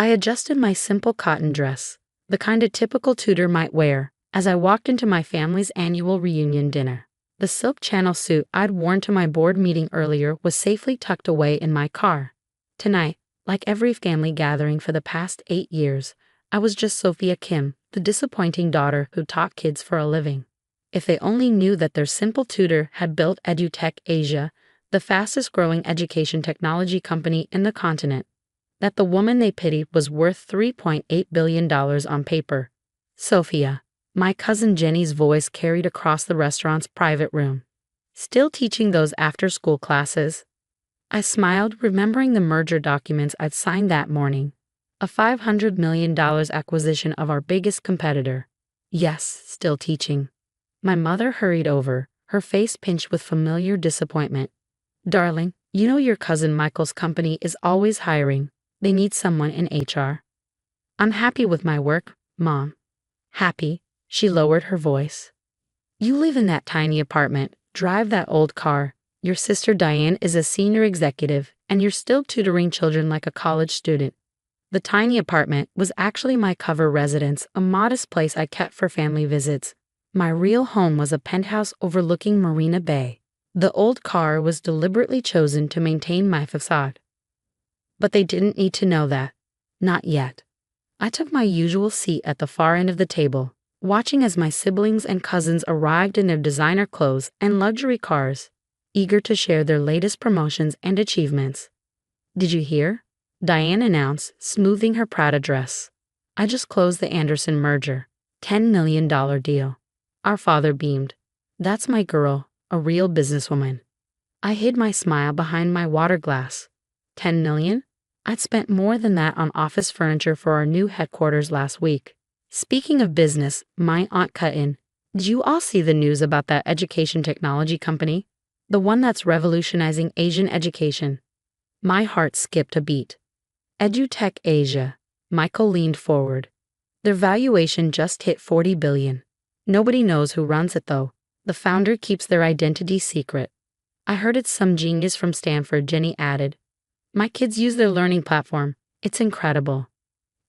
I adjusted my simple cotton dress, the kind a typical tutor might wear, as I walked into my family's annual reunion dinner. The silk channel suit I'd worn to my board meeting earlier was safely tucked away in my car. Tonight, like every family gathering for the past 8 years, I was just Sophia Kim, the disappointing daughter who taught kids for a living. If they only knew that their simple tutor had built EduTech Asia, the fastest-growing education technology company in the continent, that the woman they pitied was worth $3.8 billion on paper. Sophia, my cousin Jenny's voice carried across the restaurant's private room. Still teaching those after-school classes? I smiled, remembering the merger documents I'd signed that morning. A $500 million acquisition of our biggest competitor. Yes, still teaching. My mother hurried over, her face pinched with familiar disappointment. Darling, you know your cousin Michael's company is always hiring. They need someone in HR. I'm happy with my work, Mom. Happy? She lowered her voice. You live in that tiny apartment, drive that old car. Your sister Diane is a senior executive, and you're still tutoring children like a college student. The tiny apartment was actually my cover residence, a modest place I kept for family visits. My real home was a penthouse overlooking Marina Bay. The old car was deliberately chosen to maintain my facade. But they didn't need to know that. Not yet. I took my usual seat at the far end of the table, watching as my siblings and cousins arrived in their designer clothes and luxury cars, eager to share their latest promotions and achievements. Did you hear? Diane announced, smoothing her Prada dress. I just closed the Anderson merger. $10 million deal. Our father beamed. That's my girl, a real businesswoman. I hid my smile behind my water glass. 10 million? I'd spent more than that on office furniture for our new headquarters last week. Speaking of business, my aunt cut in. Did you all see the news about that education technology company? The one that's revolutionizing Asian education. My heart skipped a beat. EduTech Asia. Michael leaned forward. Their valuation just hit $40 billion. Nobody knows who runs it though. The founder keeps their identity secret. I heard it's some genius from Stanford, Jenny added. My kids use their learning platform. It's incredible.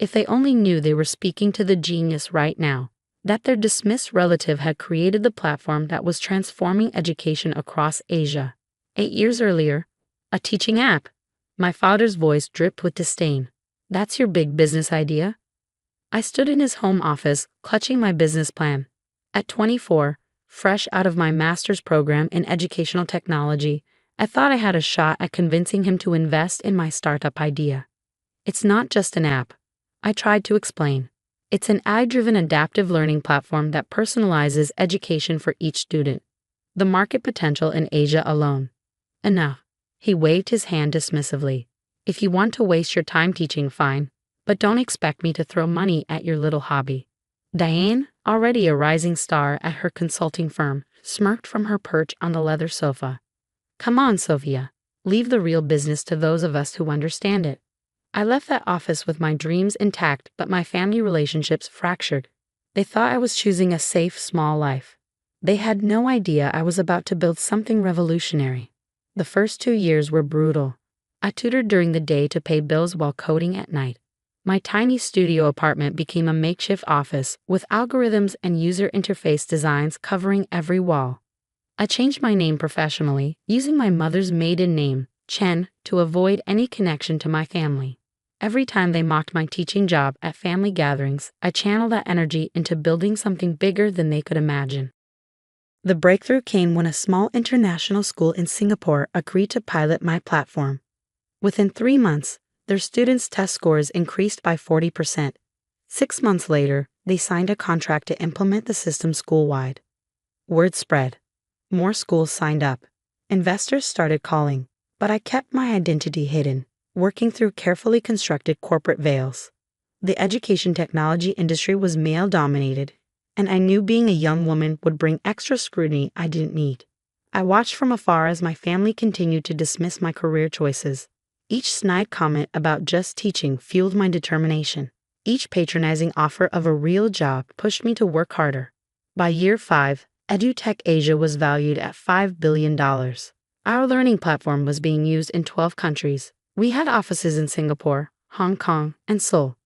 If they only knew they were speaking to the genius right now, that their dismissed relative had created the platform that was transforming education across Asia. 8 years earlier, a teaching app. My father's voice dripped with disdain. That's your big business idea? I stood in his home office, clutching my business plan. At 24, fresh out of my master's program in educational technology, I thought I had a shot at convincing him to invest in my startup idea. It's not just an app. I tried to explain. It's an AI-driven adaptive learning platform that personalizes education for each student. The market potential in Asia alone. Enough. He waved his hand dismissively. If you want to waste your time teaching, fine, but don't expect me to throw money at your little hobby. Diane, already a rising star at her consulting firm, smirked from her perch on the leather sofa. Come on, Sophia. Leave the real business to those of us who understand it. I left that office with my dreams intact, but my family relationships fractured. They thought I was choosing a safe, small life. They had no idea I was about to build something revolutionary. The first 2 years were brutal. I tutored during the day to pay bills while coding at night. My tiny studio apartment became a makeshift office with algorithms and user interface designs covering every wall. I changed my name professionally, using my mother's maiden name, Chen, to avoid any connection to my family. Every time they mocked my teaching job at family gatherings, I channeled that energy into building something bigger than they could imagine. The breakthrough came when a small international school in Singapore agreed to pilot my platform. Within 3 months, their students' test scores increased by 40%. 6 months later, they signed a contract to implement the system school-wide. Word spread. More schools signed up. Investors started calling, but I kept my identity hidden, working through carefully constructed corporate veils. The education technology industry was male-dominated, and I knew being a young woman would bring extra scrutiny I didn't need. I watched from afar as my family continued to dismiss my career choices. Each snide comment about just teaching fueled my determination. Each patronizing offer of a real job pushed me to work harder. By year 5, EduTech Asia was valued at $5 billion. Our learning platform was being used in 12 countries. We had offices in Singapore, Hong Kong, and Seoul.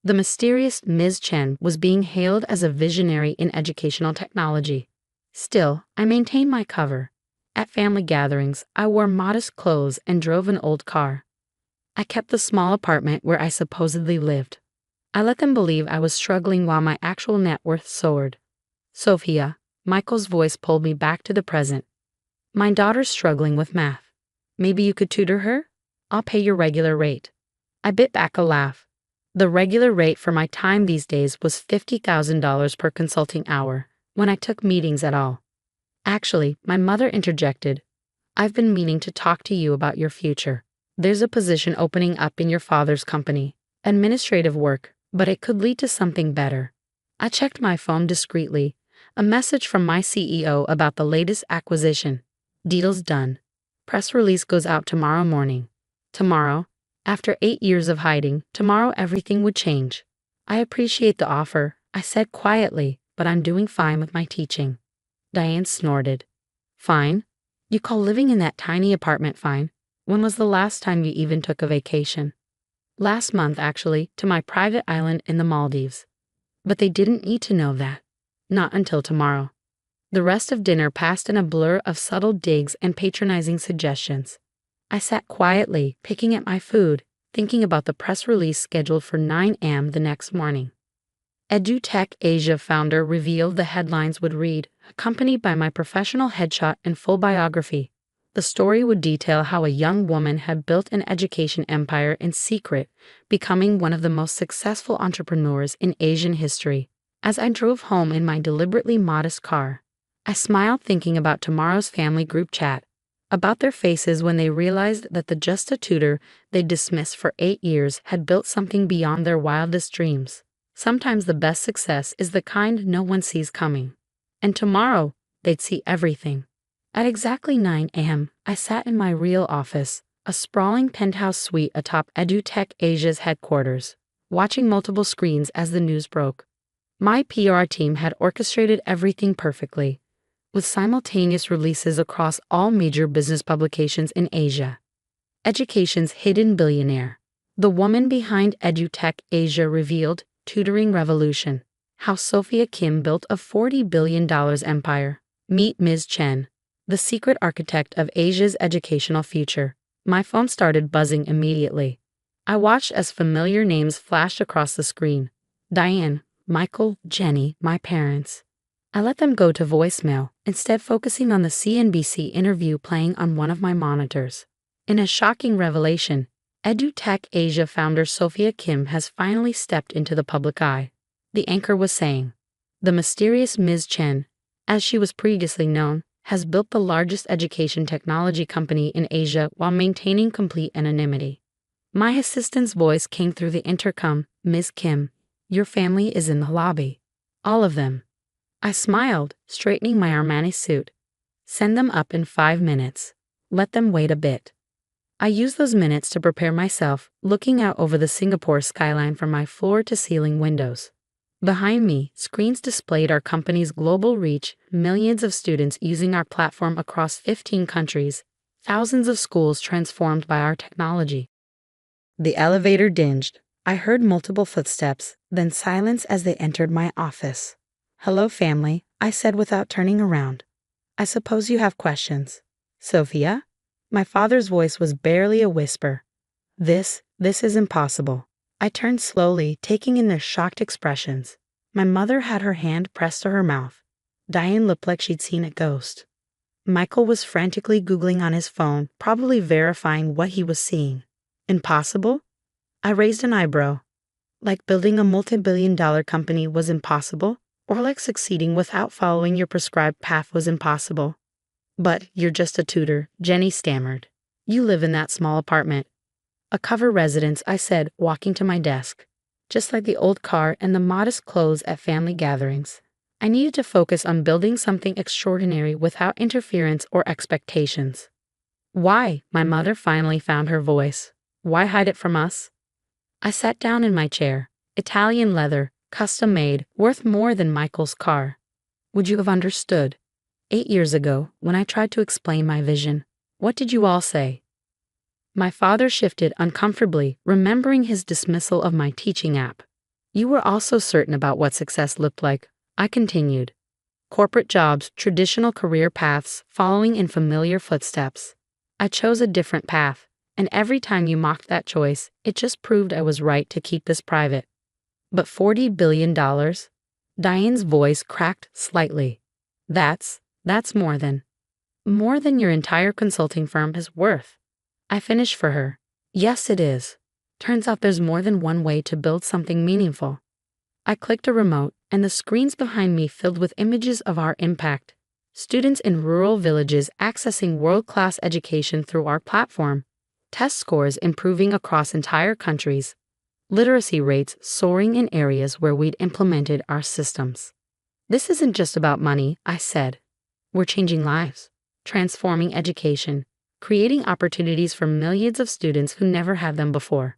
The mysterious Ms. Chen was being hailed as a visionary in educational technology. Still, I maintained my cover. At family gatherings, I wore modest clothes and drove an old car. I kept the small apartment where I supposedly lived. I let them believe I was struggling while my actual net worth soared. Sophia, Michael's voice pulled me back to the present. My daughter's struggling with math. Maybe you could tutor her? I'll pay your regular rate. I bit back a laugh. The regular rate for my time these days was $50,000 per consulting hour, when I took meetings at all. Actually, my mother interjected. I've been meaning to talk to you about your future. There's a position opening up in your father's company. Administrative work, but it could lead to something better. I checked my phone discreetly. A message from my CEO about the latest acquisition. Deal's done. Press release goes out tomorrow morning. Tomorrow, after 8 years of hiding, tomorrow everything would change. I appreciate the offer, I said quietly, but I'm doing fine with my teaching. Diane snorted. Fine? You call living in that tiny apartment fine? When was the last time you even took a vacation? Last month, actually, to my private island in the Maldives. But they didn't need to know that. Not until tomorrow. The rest of dinner passed in a blur of subtle digs and patronizing suggestions. I sat quietly, picking at my food, thinking about the press release scheduled for 9 a.m. the next morning. EduTech Asia founder revealed the headlines would read, accompanied by my professional headshot and full biography. The story would detail how a young woman had built an education empire in secret, becoming one of the most successful entrepreneurs in Asian history. As I drove home in my deliberately modest car, I smiled thinking about tomorrow's family group chat, about their faces when they realized that the just a tutor they'd dismissed for 8 years had built something beyond their wildest dreams. Sometimes the best success is the kind no one sees coming. And tomorrow, they'd see everything. At exactly 9 a.m., I sat in my real office, a sprawling penthouse suite atop EduTech Asia's headquarters, watching multiple screens as the news broke. My PR team had orchestrated everything perfectly, with simultaneous releases across all major business publications in Asia. Education's hidden billionaire. The woman behind EduTech Asia revealed Tutoring Revolution, how Sophia Kim built a $40 billion empire. Meet Ms. Chen, the secret architect of Asia's educational future. My phone started buzzing immediately. I watched as familiar names flashed across the screen. Diane, Michael, Jenny, my parents. I let them go to voicemail, instead focusing on the CNBC interview playing on one of my monitors. In a shocking revelation, EduTech Asia founder Sophia Kim has finally stepped into the public eye. The anchor was saying, the mysterious Ms. Chen, as she was previously known, has built the largest education technology company in Asia while maintaining complete anonymity. My assistant's voice came through the intercom. Ms. Kim, your family is in the lobby. All of them. I smiled, straightening my Armani suit. Send them up in 5 minutes. Let them wait a bit. I used those minutes to prepare myself, looking out over the Singapore skyline from my floor-to-ceiling windows. Behind me, screens displayed our company's global reach, millions of students using our platform across 15 countries, thousands of schools transformed by our technology. The elevator dinged. I heard multiple footsteps, then silence as they entered my office. Hello, family, I said without turning around. I suppose you have questions. Sophia? My father's voice was barely a whisper. This is impossible. I turned slowly, taking in their shocked expressions. My mother had her hand pressed to her mouth. Diane looked like she'd seen a ghost. Michael was frantically Googling on his phone, probably verifying what he was seeing. Impossible? I raised an eyebrow. Like building a multi-billion-dollar company was impossible, or like succeeding without following your prescribed path was impossible. But you're just a tutor, Jenny stammered. You live in that small apartment. A cover residence, I said, walking to my desk. Just like the old car and the modest clothes at family gatherings. I needed to focus on building something extraordinary without interference or expectations. Why? My mother finally found her voice. Why hide it from us? I sat down in my chair. Italian leather, custom-made, worth more than Michael's car. Would you have understood? 8 years ago, when I tried to explain my vision, what did you all say? My father shifted uncomfortably, remembering his dismissal of my teaching app. You were also certain about what success looked like, I continued. Corporate jobs, traditional career paths, following in familiar footsteps. I chose a different path, and every time you mocked that choice, it just proved I was right to keep this private. But $40 billion? Diane's voice cracked slightly. That's more than your entire consulting firm is worth. I finished for her. Yes, it is. Turns out there's more than one way to build something meaningful. I clicked a remote, and the screens behind me filled with images of our impact. Students in rural villages accessing world-class education through our platform. Test scores improving across entire countries. Literacy rates soaring in areas where we'd implemented our systems. This isn't just about money, I said. We're changing lives, transforming education, creating opportunities for millions of students who never had them before.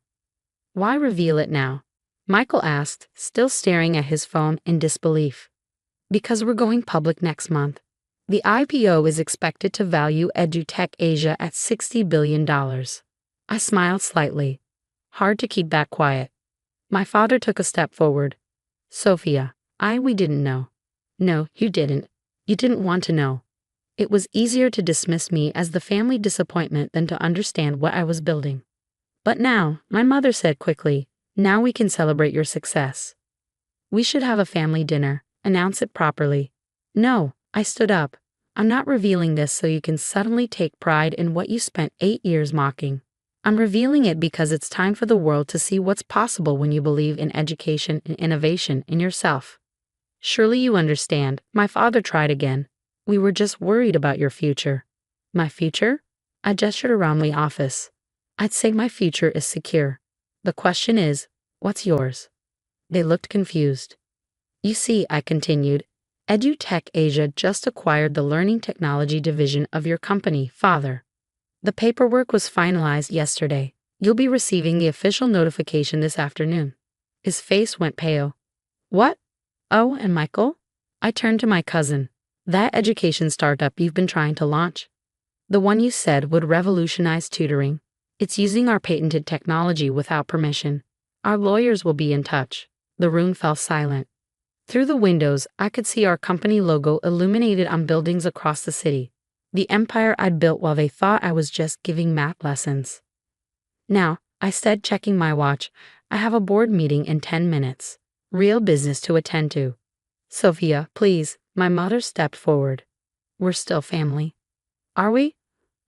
Why reveal it now? Michael asked, still staring at his phone in disbelief. Because we're going public next month. The IPO is expected to value EduTech Asia at $60 billion. I smiled slightly. Hard to keep that quiet. My father took a step forward. Sophia, we didn't know. No, you didn't. You didn't want to know. It was easier to dismiss me as the family disappointment than to understand what I was building. But now, my mother said quickly, now we can celebrate your success. We should have a family dinner, announce it properly. No, I stood up. I'm not revealing this so you can suddenly take pride in what you spent 8 years mocking. I'm revealing it because it's time for the world to see what's possible when you believe in education and innovation in yourself. Surely you understand, my father tried again. We were just worried about your future. My future? I gestured around the office. I'd say my future is secure. The question is, what's yours? They looked confused. You see, I continued, EduTech Asia just acquired the learning technology division of your company, father. The paperwork was finalized yesterday. You'll be receiving the official notification this afternoon. His face went pale. What? Oh, and Michael? I turned to my cousin. That education startup you've been trying to launch. The one you said would revolutionize tutoring. It's using our patented technology without permission. Our lawyers will be in touch. The room fell silent. Through the windows, I could see our company logo illuminated on buildings across the city. The empire I'd built while they thought I was just giving math lessons. Now, I said, checking my watch, I have a board meeting in 10 minutes. Real business to attend to. Sophia, please, my mother stepped forward. We're still family. Are we?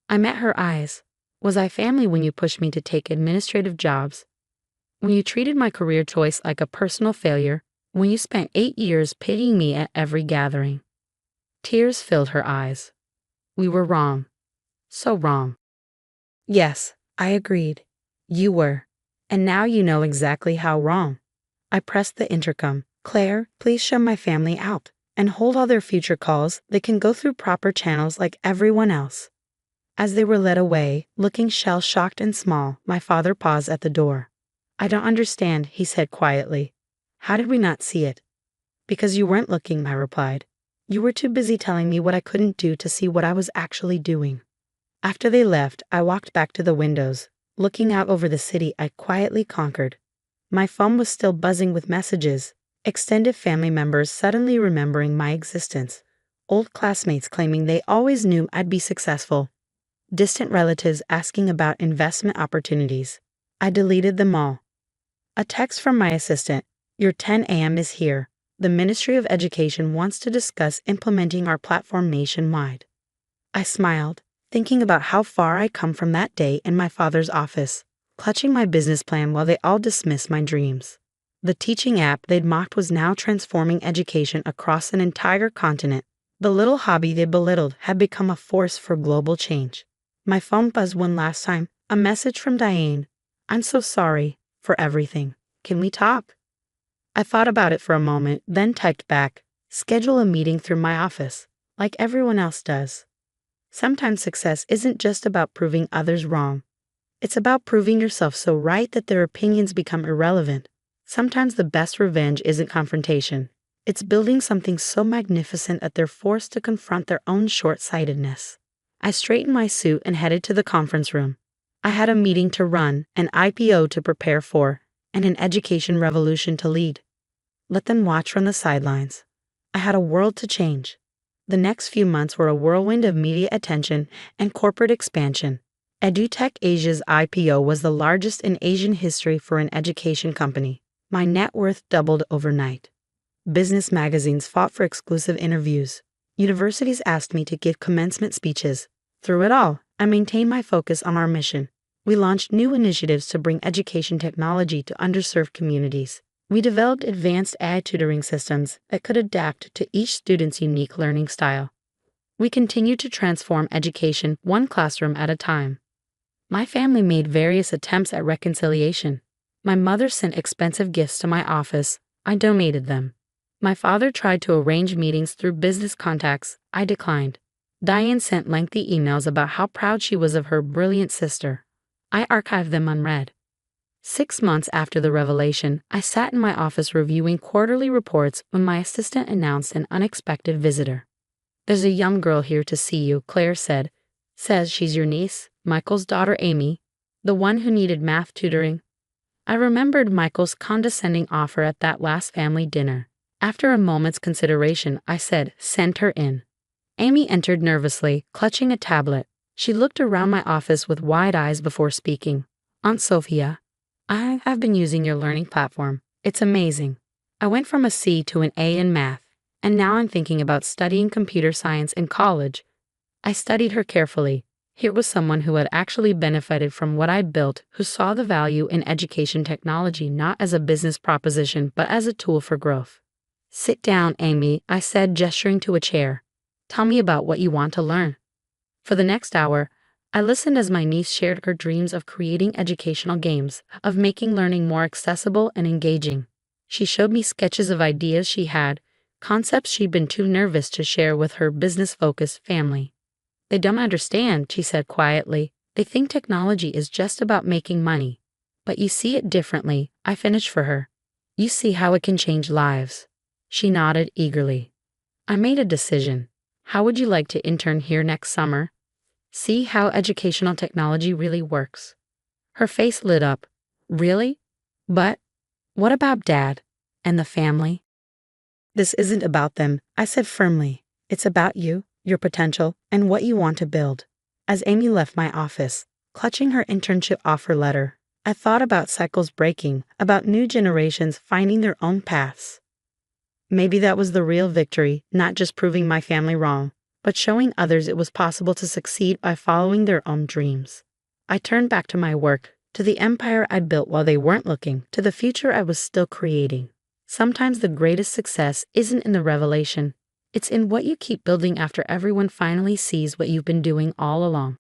I met her eyes. Was I family when you pushed me to take administrative jobs? When you treated my career choice like a personal failure? When you spent 8 years pitying me at every gathering? Tears filled her eyes. We were wrong. So wrong. Yes, I agreed. You were. And now you know exactly how wrong. I pressed the intercom. Claire, please show my family out, and hold all their future calls. They can go through proper channels like everyone else. As they were led away, looking shell-shocked and small, my father paused at the door. I don't understand, he said quietly. How did we not see it? Because you weren't looking, I replied. You were too busy telling me what I couldn't do to see what I was actually doing. After they left, I walked back to the windows, looking out over the city I quietly conquered. My phone was still buzzing with messages, extended family members suddenly remembering my existence, old classmates claiming they always knew I'd be successful, distant relatives asking about investment opportunities. I deleted them all. A text from my assistant, your 10 a.m. is here. The Ministry of Education wants to discuss implementing our platform nationwide. I smiled, thinking about how far I'd come from that day in my father's office, clutching my business plan while they all dismissed my dreams. The teaching app they'd mocked was now transforming education across an entire continent. The little hobby they belittled had become a force for global change. My phone buzzed one last time, a message from Diane. I'm so sorry for everything. Can we talk? I thought about it for a moment, then typed back, schedule a meeting through my office, like everyone else does. Sometimes success isn't just about proving others wrong. It's about proving yourself so right that their opinions become irrelevant. Sometimes the best revenge isn't confrontation. It's building something so magnificent that they're forced to confront their own short-sightedness. I straightened my suit and headed to the conference room. I had a meeting to run, an IPO to prepare for, and an education revolution to lead. Let them watch from the sidelines. I had a world to change. The next few months were a whirlwind of media attention and corporate expansion. EduTech Asia's IPO was the largest in Asian history for an education company. My net worth doubled overnight. Business magazines fought for exclusive interviews. Universities asked me to give commencement speeches. Through it all, I maintained my focus on our mission. We launched new initiatives to bring education technology to underserved communities. We developed advanced AI tutoring systems that could adapt to each student's unique learning style. We continued to transform education one classroom at a time. My family made various attempts at reconciliation. My mother sent expensive gifts to my office. I donated them. My father tried to arrange meetings through business contacts. I declined. Diane sent lengthy emails about how proud she was of her brilliant sister. I archived them unread. 6 months after the revelation, I sat in my office reviewing quarterly reports when my assistant announced an unexpected visitor. "There's a young girl here to see you," Claire said. "Says she's your niece, Michael's daughter Amy, the one who needed math tutoring." I remembered Michael's condescending offer at that last family dinner. After a moment's consideration, I said, "Send her in." Amy entered nervously, clutching a tablet. She looked around my office with wide eyes before speaking. "Aunt Sophia, I have been using your learning platform. It's amazing. I went from a C to an A in math, and now I'm thinking about studying computer science in college." I studied her carefully. Here was someone who had actually benefited from what I'd built, who saw the value in education technology not as a business proposition but as a tool for growth. "Sit down, Amy," I said, gesturing to a chair. "Tell me about what you want to learn." For the next hour, I listened as my niece shared her dreams of creating educational games, of making learning more accessible and engaging. She showed me sketches of ideas she had, concepts she'd been too nervous to share with her business-focused family. "They don't understand," she said quietly. "They think technology is just about making money. But you see it differently," I finished for her. "You see how it can change lives." She nodded eagerly. I made a decision. "How would you like to intern here next summer? See how educational technology really works." Her face lit up. "Really? But what about Dad and the family?" "This isn't about them," I said firmly. "It's about you, your potential, and what you want to build." As Amy left my office, clutching her internship offer letter, I thought about cycles breaking, about new generations finding their own paths. Maybe that was the real victory, not just proving my family wrong, but showing others it was possible to succeed by following their own dreams. I turned back to my work, to the empire I built while they weren't looking, to the future I was still creating. Sometimes the greatest success isn't in the revelation. It's in what you keep building after everyone finally sees what you've been doing all along.